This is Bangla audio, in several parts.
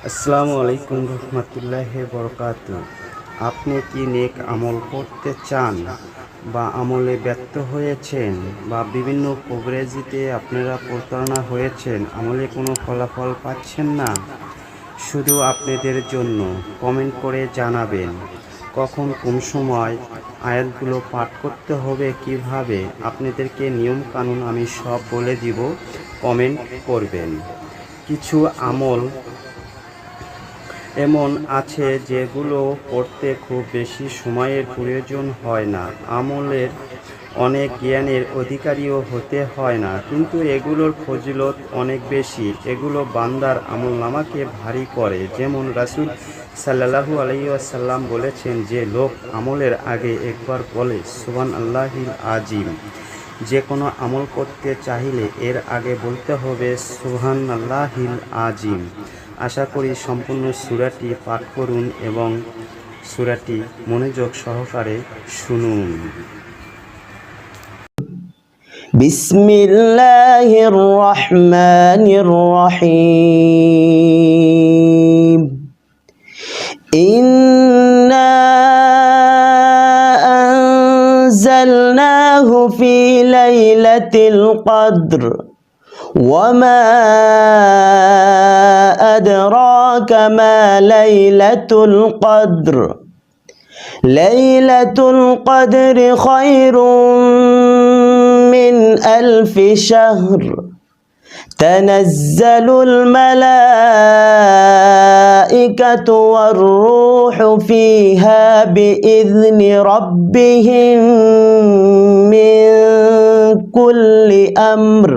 আসসালামু আলাইকুম রহমতুল্লাহি বরকাতুহু। আপনি কি নেক আমল করতে চান বা আমলে ব্যর্থ হয়েছেন বা বিভিন্ন কভারেজিতে আপনারা প্রতারণা হয়েছেন, আমলে কোনো ফলাফল পাচ্ছেন না? শুধু আপনাদের জন্য কমেন্ট করে জানাবেন কখন কোন সময় আয়াতগুলো পাঠ করতে হবে, কিভাবে আপনাদেরকে নিয়ম কানুন আমি সব বলে দিব। কমেন্ট করবেন। কিছু আমল এমন আছে যেগুলো করতে খুব বেশি সময়ের প্রয়োজন হয় না, আমলের অনেক জ্ঞানের অধিকারীও হতে হয় না, কিন্তু এগুলোর ফজিলত অনেক বেশি। এগুলো বান্দার আমলনামাকে ভারী করে। যেমন রাসূল সাল্লাল্লাহু আলাইহি ওয়াসাল্লাম বলেছেন, যে লোক আমলের আগে একবার বলে সুবহানাল্লাহিল আযীম, যে কোনো আমল করতে চাইলে এর আগে বলতে হবে সুবহানাল্লাহিল আযীম। আশা করি সম্পূর্ণ সূরাটি পাঠ করুন এবং সূরাটি মনোযোগ সহকারে শুনুন। বিসমিল্লাহির রহমানির রহিম। ইন্না আনজালনাহু ফি লাইলাতিল কদর ওয়ামা আদরাকা মা লাইলাতুল কদর। লাইলাতুল কদরি খায়রুম মিন আলফি শাহর। তানাজ্জালুল মালাইকাতু ওয়ার রূহু ফিহা বিইذনি রাব্বিহিম মিন কুল্লি আমর।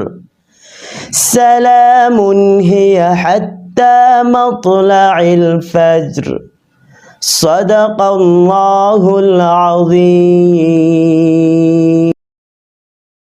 সালামুন হিয়া হাত্তা মাতলাইল ফজর। সাদাকাল্লাহুল আযীম।